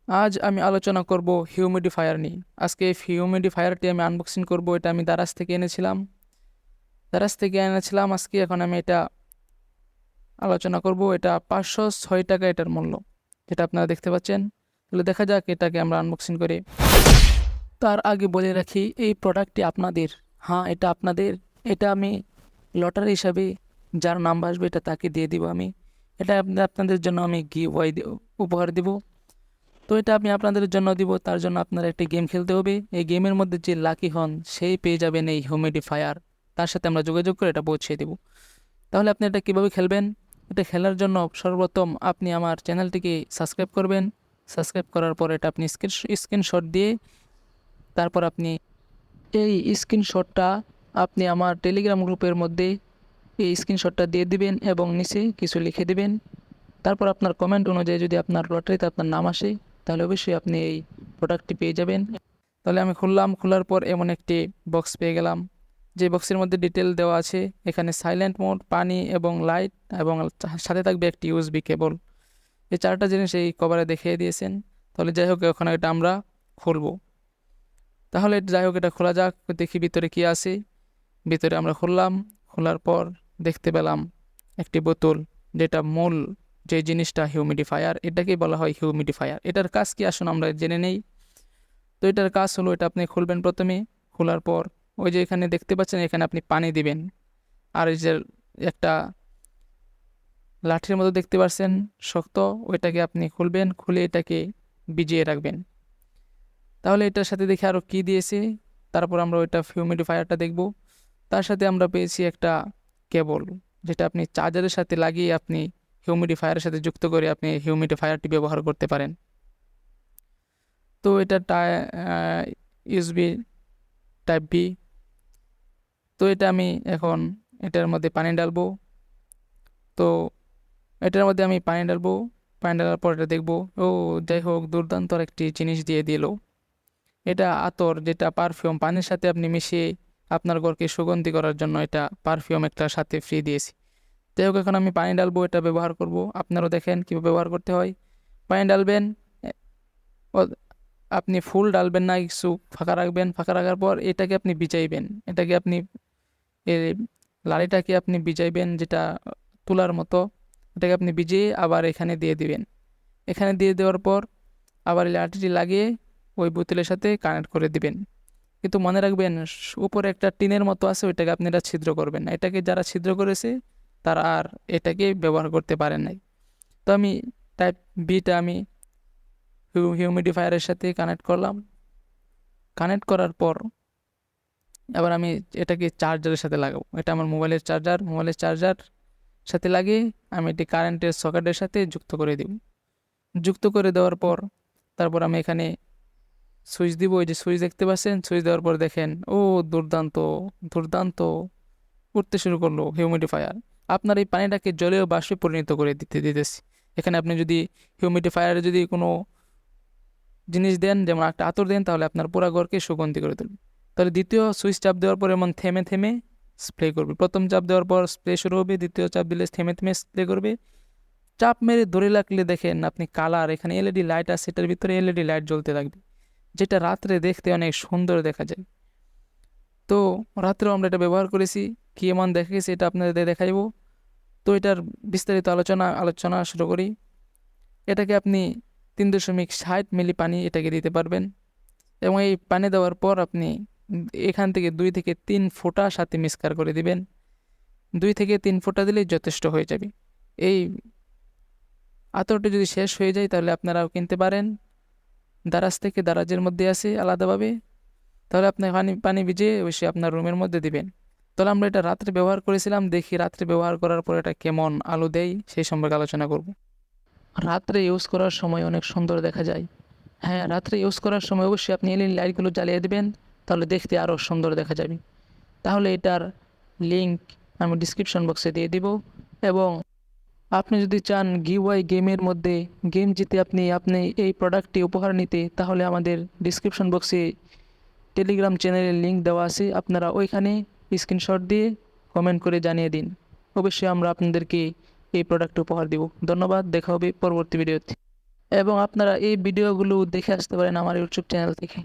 আজ আমি আলোচনা করব হিউমিডিফায়ার নিয়ে। আজকে এই হিউমিডিফায়ারটি আমি আনবক্সিং করব। এটা আমি দারাজ থেকে এনেছিলাম। আজকে। এখন আমি এটা আলোচনা করব। এটা 506 টাকা এটার মূল্য, যেটা আপনারা দেখতে পাচ্ছেন। তাহলে দেখা যাক এটাকে আমরা আনবক্সিং করি। তার আগে বলে রাখি, এই প্রোডাক্টটি আপনাদের। হ্যাঁ, এটা আপনাদের। এটা আমি লটারি হিসাবে যার নাম আসবে এটা তাকে দিয়ে দিব আমি। এটা আপনাদের জন্য আমি গিভওয়ে উপহার দিব। তো এটা আমি আপনাদের জন্য দিব। তার জন্য আপনারা একটি গেম খেলতে হবে। এই গেমের মধ্যে যে লাকি হন সেই পেয়ে যাবেন এই হিউমিডিফায়ার। তার সাথে আমরা যোগাযোগ করে এটা পৌঁছে দেব। তাহলে আপনি এটা কীভাবে খেলবেন? এটা খেলার জন্য সর্বপ্রথম আপনি আমার চ্যানেলটিকে সাবস্ক্রাইব করবেন। সাবস্ক্রাইব করার পর এটা আপনি স্ক্রিনশট দিয়ে তারপর আপনি এই স্ক্রিনশটটা আপনি আমার টেলিগ্রাম গ্রুপের মধ্যে এই স্ক্রিনশটটা দিয়ে দিবেন এবং নিচে কিছু লিখে দিবেন। তারপর আপনার কমেন্ট অনুযায়ী যদি আপনার লটারিতে আপনার নাম আসে তাহলে অবশ্যই আপনি এই প্রোডাক্টটি পেয়ে যাবেন। তাহলে আমি খুললাম। খোলার পর এমন একটি বক্স পেয়ে গেলাম, যে বক্সের মধ্যে ডিটেল দেওয়া আছে। এখানে সাইলেন্ট মোড, পানি এবং লাইট, এবং সাথে থাকবে একটি ইউএসবি কেবল। এই চারটা জিনিস এই কভারে দেখিয়ে দিয়েছেন। তাহলে যাই হোক, এখন এটা আমরা খুলব। তাহলে যাই হোক, এটা খোলা যাক, দেখি ভিতরে কি আছে। ভিতরে আমরা খুললাম। খোলার পর দেখতে পেলাম একটি বোতল, যেটা মূল যে জিনিসটা হিউমিডিফায়ার, এটাকেই বলা হয় হিউমিডিফায়ার। এটার কাজ কি আসুন আমরা জেনে নেই। তো এটার কাজ হলো, এটা আপনি খুলবেন প্রথমে। খোলার পর ওই যে এখানে দেখতে পাচ্ছেন, এখানে আপনি পানি দিবেন। আর এই যে একটা লাঠির মতো দেখতে পাচ্ছেন শক্ত, ওইটাকে আপনি খুলবেন। খুলে এটাকে ভিজিয়ে রাখবেন। তাহলে এটার সাথে দেখি আরও কি দিয়েছে। তারপর আমরা ওইটা হিউমিডিফায়ারটা দেখব। তার সাথে আমরা পেয়েছি একটা কেবল, যেটা আপনি চার্জারের সাথে লাগিয়ে আপনি হিউমিডিফায়ারের সাথে যুক্ত করে আপনি হিউমিডিফায়ারটি ব্যবহার করতে পারেন। তো এটা ইউএসবি টাইপ বি। তো এটা আমি এখন এটার মধ্যে পানি ডালবো। তো এটার মধ্যে আমি পানি ডালবো। পানি ডালার পর এটা দেখবো। ও যাই হোক, দুর্দান্ত একটি জিনিস দিয়ে দিল। এটা আতর, যেটা পারফিউম, পানির সাথে আপনি মিশিয়ে আপনার ঘরকে সুগন্ধি করার জন্য এটা পারফিউম একটা সাথে ফ্রি দিয়েছি। যাই হোক, এখন আমি পানি ডালবো, এটা ব্যবহার করব। আপনারাও দেখেন কীভাবে ব্যবহার করতে হয়। পানি ডালবেন। আপনি ফুল ডালবেন না, কিছু ফাঁকা রাখবেন। ফাঁকা রাখার পর এটাকে আপনি ভিজাইবেন। এটাকে আপনি এই লাড়িটাকে আপনি ভিজাইবেন, যেটা তুলার মতো। এটাকে আপনি ভিজিয়ে আবার এখানে দিয়ে দিবেন। এখানে দিয়ে দেওয়ার পর আবার এই লাঠিটি লাগিয়ে ওই বোতলের সাথে কানেক্ট করে দিবেন। কিন্তু মনে রাখবেন, উপরে একটা টিনের মতো আছে, ওইটাকে আপনি এটা ছিদ্র করবেন না। এটাকে যারা ছিদ্র করেছে তারা আর এটাকে ব্যবহার করতে পারেন নাই। তো আমি টাইপ বিটা আমি হিউমিডিফায়ারের সাথে কানেক্ট করলাম। কানেক্ট করার পর এবার আমি এটাকে চার্জারের সাথে লাগাবো। এটা আমার মোবাইলের চার্জার সাথে লাগিয়ে আমি এটি কারেন্টের সকেটের সাথে যুক্ত করে দেব। যুক্ত করে দেওয়ার পর তারপর আমি এখানে সুইচ দিব। ওই যে সুইচ দেখতে পাচ্ছেন, সুইচ দেওয়ার পর দেখেন, ও দুর্দান্ত দুর্দান্ত উঠতে শুরু করলো হিউমিডিফায়ার। আপনার এই পানিটাকে জলীয় বাষ্পে পরিণত করে দিতেছি। এখানে আপনি যদি হিউমিডিফায়ারে যদি কোনো জিনিস দেন, যেমন একটা আতর দেন, তাহলে আপনার পুরো ঘরকে সুগন্ধি করে তুলবে। তাহলে দ্বিতীয় সুইচ চাপ দেওয়ার পর এমন থেমে থেমে স্প্রে করবে। প্রথম চাপ দেওয়ার পর স্প্রে শুরু হবে, দ্বিতীয় চাপ দিলে থেমে থেমে স্প্রে করবে। চাপ মেরে ধরে রাখলে দেখেন আপনি কালার, এখানে এলইডি লাইট আছে, এটার ভিতরে এলইডি লাইট জ্বলতে থাকবে, যেটা রাত্রে দেখতে অনেক সুন্দর দেখা যায়। তো রাত্রেও আমরা এটা ব্যবহার করেছি। কী এমন দেখা গেছে এটা আপনাদের দেখাইব। তো এটার বিস্তারিত আলোচনা শুরু করি। এটাকে আপনি 3.60 মিলি পানি এটাকে দিতে পারবেন, এবং এই পানি দেওয়ার পর আপনি এখান থেকে 2 থেকে 3 ফোঁটা সাথে মিক্সচার করে দিবেন। 2 থেকে 3 ফোঁটা দিলেই যথেষ্ট হয়ে যাবে। এই আতরটি যদি শেষ হয়ে যায় তাহলে আপনারাও কিনতে পারেন। দারাজের মধ্যে আছে আলাদাভাবে। তাহলে আপনি পানি ভিজিয়ে অবশ্যই আপনার রুমের মধ্যে দিবেন। তাহলে আমরা এটা রাত্রে ব্যবহার করেছিলাম, দেখি রাত্রে ব্যবহার করার পর এটা কেমন আলো দেয় সেই সম্পর্কে আলোচনা করব। রাত্রে ইউজ করার সময় অনেক সুন্দর দেখা যায়। হ্যাঁ, রাত্রে ইউজ করার সময় অবশ্যই আপনি এলইডি লাইটগুলো জ্বালিয়ে দেবেন, তাহলে দেখতে আরও সুন্দর দেখা যাবে। তাহলে এটার লিঙ্ক আমি ডিসক্রিপশন বক্সে দিয়ে দিব। এবং আপনি যদি চান গিওয়াই গেমের মধ্যে গেম জিতে আপনি এই প্রোডাক্টটি উপহার নিতে, তাহলে আমাদের ডিসক্রিপশন বক্সে টেলিগ্রাম চ্যানেলের লিঙ্ক দেওয়া আছে। আপনারা ওইখানে স্ক্রিনশট দিয়ে কমেন্ট করে জানিয়ে দিন। অবশ্যই আমরা আপনাদেরকে এই প্রোডাক্ট উপহার দিব। ধন্যবাদ, দেখা হবে পরবর্তী ভিডিওতে। এবং আপনারা এই ভিডিওগুলো দেখে আসতে পারেন আমার ইউটিউব চ্যানেল থেকে।